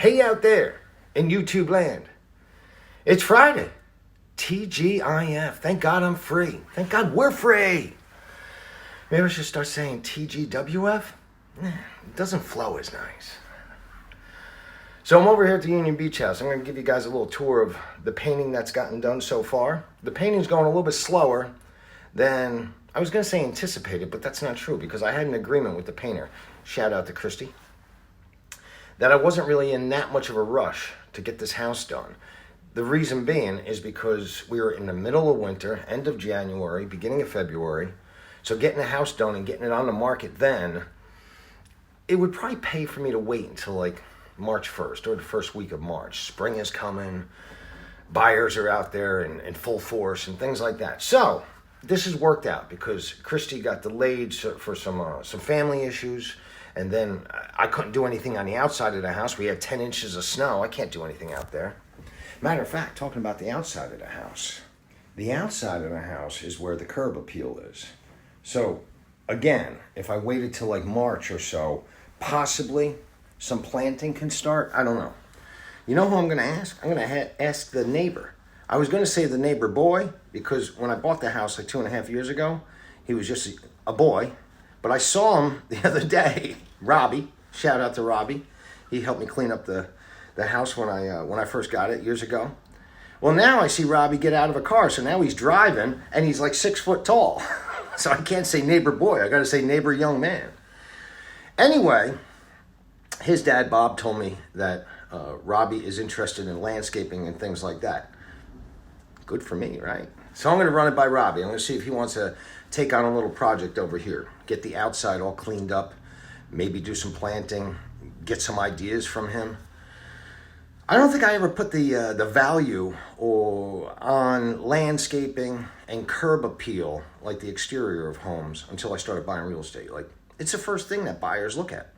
Hey out there in YouTube land. It's Friday. TGIF. Thank God I'm free. Thank God we're free. Maybe I should start saying TGWF? It doesn't flow as nice. So I'm over here at the Union Beach House. I'm going to give you guys a little tour of the painting that's gotten done so far. The painting's going a little bit slower than I was going to say anticipated, but that's not true because I had an agreement with the painter. Shout out to Christy. That I wasn't really in that much of a rush to get this house done. The reason being is because we were in the middle of winter, end of January, beginning of February. So getting the house done and getting it on the market then, it would probably pay for me to wait until like March 1st or the first week of March. Spring is coming, buyers are out there in full force and things like that. So this has worked out because Christy got delayed for some family issues. And then I couldn't do anything on the outside of the house. We had 10 inches of snow. I can't do anything out there. Matter of fact, talking about the outside of the house. The outside of the house is where the curb appeal is. So, again, if I waited till like March or so, possibly some planting can start. I don't know. You know who I'm going to ask? I'm going to ask the neighbor. I was going to say the neighbor boy because when I bought the house like 2.5 years ago, he was just a boy. But I saw him the other day, Robbie. Shout out to Robbie. He helped me clean up the house when I first got it years ago. Well, now I see Robbie get out of a car. So now he's driving, and he's like 6 foot tall. So I can't say neighbor boy. I got to say neighbor young man. Anyway, his dad, Bob, told me that Robbie is interested in landscaping and things like that. Good for me, right? So I'm going to run it by Robbie. I'm going to see if he wants to take on a little project over here. Get the outside all cleaned up. Maybe do some planting. Get some ideas from him. I don't think I ever put the value on landscaping and curb appeal, like the exterior of homes, until I started buying real estate. Like, it's the first thing that buyers look at.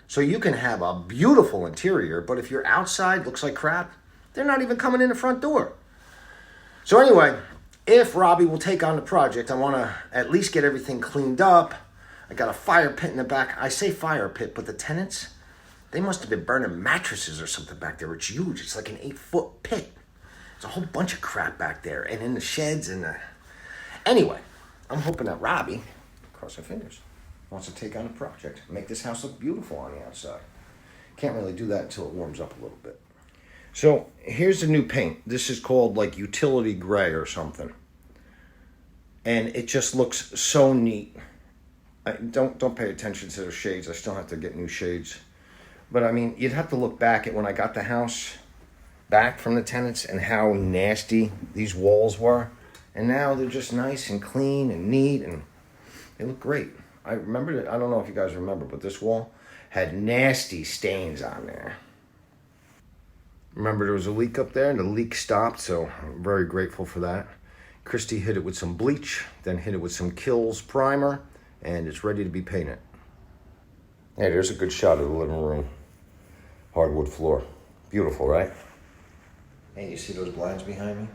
So you can have a beautiful interior, but if your outside looks like crap, they're not even coming in the front door. So anyway, if Robbie will take on the project, I want to at least get everything cleaned up. I got a fire pit in the back. I say fire pit, but the tenants, they must have been burning mattresses or something back there. It's huge. It's like an 8-foot pit. There's a whole bunch of crap back there. And in the sheds and the... Anyway, I'm hoping that Robbie, cross our fingers, wants to take on the project. Make this house look beautiful on the outside. Can't really do that until it warms up a little bit. So here's the new paint. This is called like utility gray or something. And it just looks so neat. Don't pay attention to the shades. I still have to get new shades. But I mean, you'd have to look back at when I got the house back from the tenants and how nasty these walls were. And now they're just nice and clean and neat and they look great. I remember, I don't know if you guys remember, but this wall had nasty stains on there. Remember there was a leak up there and the leak stopped, so I'm very grateful for that. Christy hit it with some bleach, then hit it with some Kills primer, and it's ready to be painted. Hey, there's a good shot of the living room. Hardwood floor. Beautiful, right? Hey, you see those blinds behind me?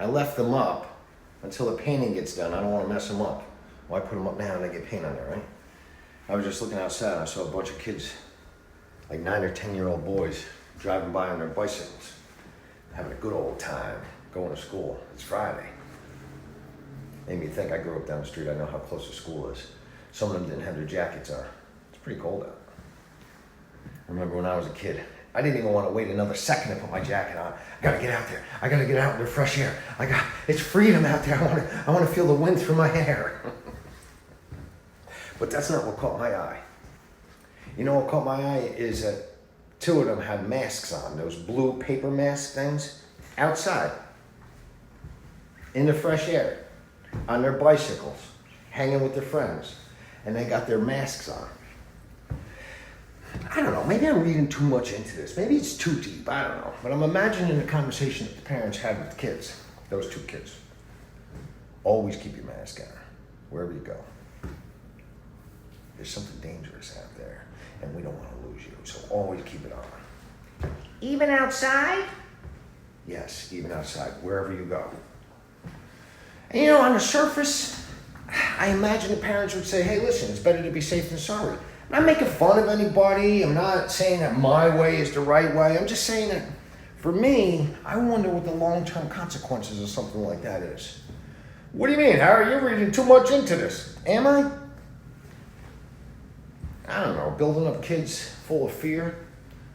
I left them up until the painting gets done. I don't want to mess them up. Well, I put them up now and I get paint on there, right? I was just looking outside and I saw a bunch of kids, like 9 or 10-year-old boys, driving by on their bicycles, having a good old time, going to school. It's Friday. Made me think I grew up down the street. I know how close the school is. Some of them didn't have their jackets on. It's pretty cold out. I remember when I was a kid, I didn't even want to wait another second to put my jacket on. I gotta get out there. I gotta get out in the fresh air. It's freedom out there. I want to feel the wind through my hair. But that's not what caught my eye. You know what caught my eye is that 2 of them had masks on, those blue paper mask things, outside, in the fresh air, on their bicycles, hanging with their friends, and they got their masks on. I don't know, maybe I'm reading too much into this. Maybe it's too deep, I don't know. But I'm imagining the conversation that the parents had with the kids, those 2 kids. Always keep your mask on, wherever you go. There's something dangerous out there, and we don't want to lose you, so always keep it on. Even outside? Yes, even outside, wherever you go. And you know, on the surface, I imagine the parents would say, hey, listen, it's better to be safe than sorry. I'm not making fun of anybody. I'm not saying that my way is the right way. I'm just saying that for me, I wonder what the long-term consequences of something like that is. What do you mean, Harry? You're reading too much into this. Am I? I don't know, building up kids full of fear.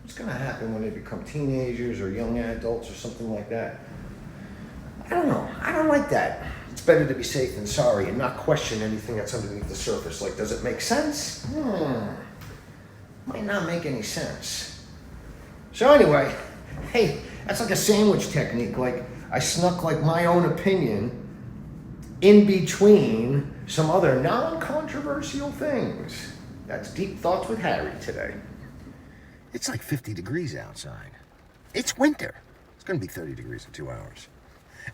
What's going to happen when they become teenagers or young adults or something like that? I don't know. I don't like that. It's better to be safe than sorry and not question anything that's underneath the surface. Like, does it make sense? Might not make any sense. So anyway, hey, that's like a sandwich technique. Like, I snuck like my own opinion in between some other non-controversial things. That's Deep Thoughts with Harry today. It's like 50 degrees outside. It's winter. It's going to be 30 degrees in 2 hours.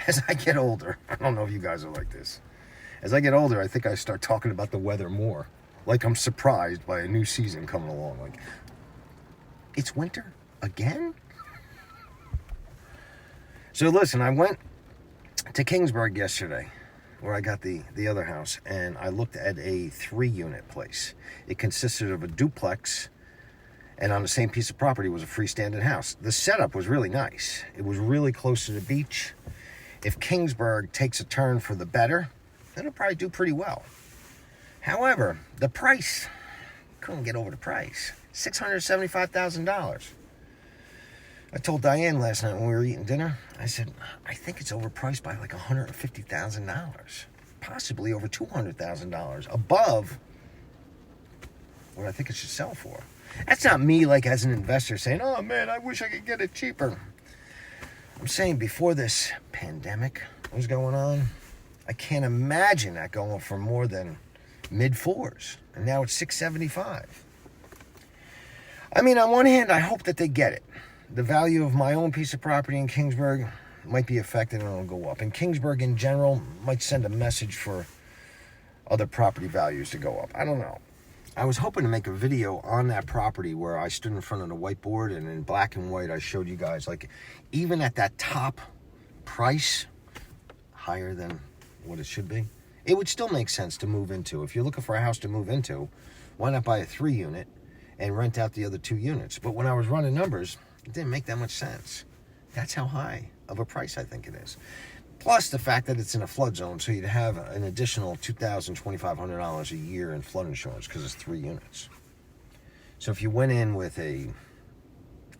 As I get older, I don't know if you guys are like this. As I get older, I think I start talking about the weather more. Like I'm surprised by a new season coming along. Like, it's winter again? So listen, I went to Kingsburg yesterday, where I got the other house, and I looked at a 3-unit place. It consisted of a duplex, and on the same piece of property was a freestanding house. The setup was really nice. It was really close to the beach. If Kingsburg takes a turn for the better, it'll probably do pretty well. However, the price, couldn't get over the price. $675,000. I told Diane last night when we were eating dinner, I said, I think it's overpriced by like $150,000. Possibly over $200,000 above what I think it should sell for. That's not me, like, as an investor saying, oh, man, I wish I could get it cheaper. I'm saying before this pandemic was going on, I can't imagine that going for more than mid-4s. And now it's $675,000. I mean, on one hand, I hope that they get it. The value of my own piece of property in Kingsburg might be affected and it'll go up. And Kingsburg in general might send a message for other property values to go up. I don't know. I was hoping to make a video on that property where I stood in front of the whiteboard and in black and white I showed you guys, like, even at that top price, higher than what it should be, it would still make sense to move into. If you're looking for a house to move into, why not buy a 3-unit and rent out the other 2 units? But when I was running numbers, it didn't make that much sense. That's how high of a price I think it is. Plus the fact that it's in a flood zone, so you'd have an additional $2,000, $2,500 a year in flood insurance because it's 3 units. So if you went in with a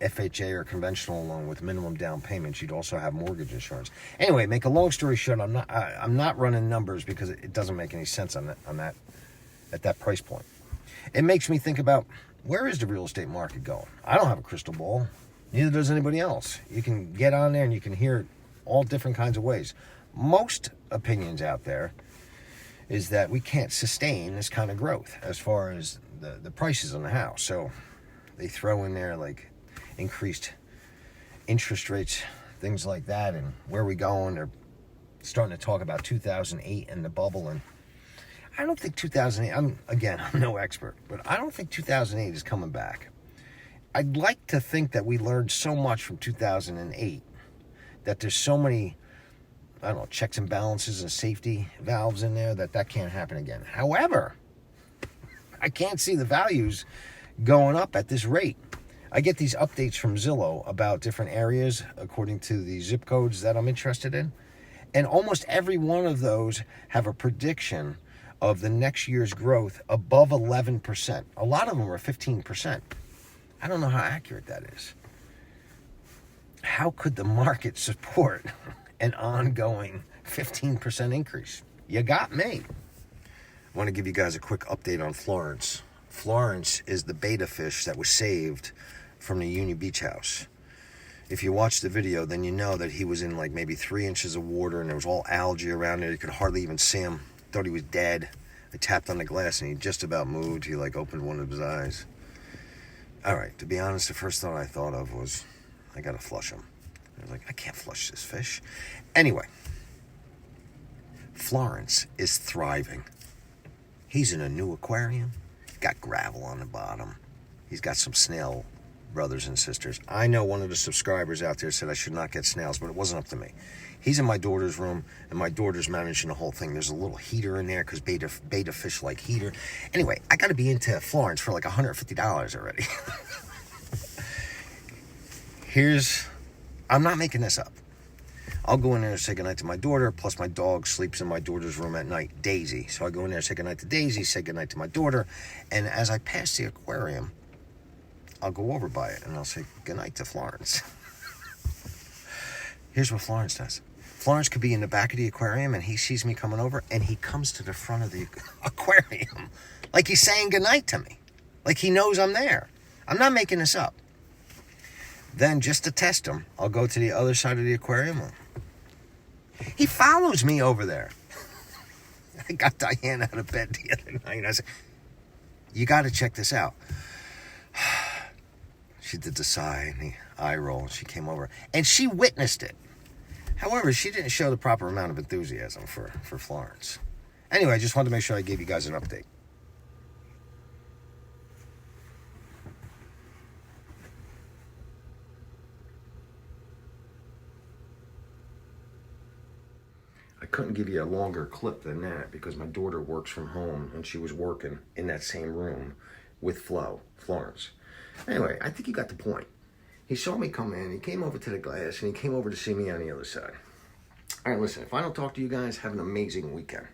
FHA or conventional loan with minimum down payments, you'd also have mortgage insurance. Anyway, make a long story short, I'm not running numbers because it doesn't make any sense on that at that price point. It makes me think about, where is the real estate market going? I don't have a crystal ball. Neither does anybody else. You can get on there and you can hear it all different kinds of ways. Most opinions out there is that we can't sustain this kind of growth as far as the prices on the house. So they throw in there like increased interest rates, things like that, and where we going. They're starting to talk about 2008 and the bubble, and I don't think 2008, I'm no expert, but I don't think 2008 is coming back. I'd like to think that we learned so much from 2008 that there's so many, I don't know, checks and balances and safety valves in there that can't happen again. However, I can't see the values going up at this rate. I get these updates from Zillow about different areas according to the zip codes that I'm interested in. And almost every one of those have a prediction of the next year's growth above 11%. A lot of them are 15%. I don't know how accurate that is. How could the market support an ongoing 15% increase? You got me. I want to give you guys a quick update on Florence. Florence is the betta fish that was saved from the Union Beach house. If you watch the video, then you know that he was in like maybe 3 inches of water and there was all algae around it. You could hardly even see him. Thought he was dead. I tapped on the glass and he just about moved. He like opened one of his eyes. All right, to be honest, the first thought I thought of was, I gotta flush him. I was like, I can't flush this fish. Anyway, Florence is thriving. He's in a new aquarium. He's got gravel on the bottom. He's got some snail brothers and sisters. I know one of the subscribers out there said I should not get snails, but it wasn't up to me. He's in my daughter's room, and my daughter's managing the whole thing. There's a little heater in there because beta fish like heater. Anyway, I got to be into Florence for like $150 already. I'm not making this up. I'll go in there and say goodnight to my daughter, plus my dog sleeps in my daughter's room at night, Daisy. So I go in there and say goodnight to Daisy, say goodnight to my daughter, and as I pass the aquarium, I'll go over by it and I'll say goodnight to Florence. Here's what Florence does. Florence could be in the back of the aquarium and he sees me coming over and he comes to the front of the aquarium like he's saying goodnight to me, like he knows I'm there. I'm not making this up. Then, just to test him, I'll go to the other side of the aquarium. He follows me over there. I got Diane out of bed the other night. I said, you got to check this out. She did the sigh and the eye roll. And she came over. And she witnessed it. However, she didn't show the proper amount of enthusiasm for Florence. Anyway, I just wanted to make sure I gave you guys an update. I couldn't give you a longer clip than that because my daughter works from home and she was working in that same room with Florence. Anyway, I think you got the point. He saw me come in, he came over to the glass, and he came over to see me on the other side. All right, listen, if I don't talk to you guys, have an amazing weekend.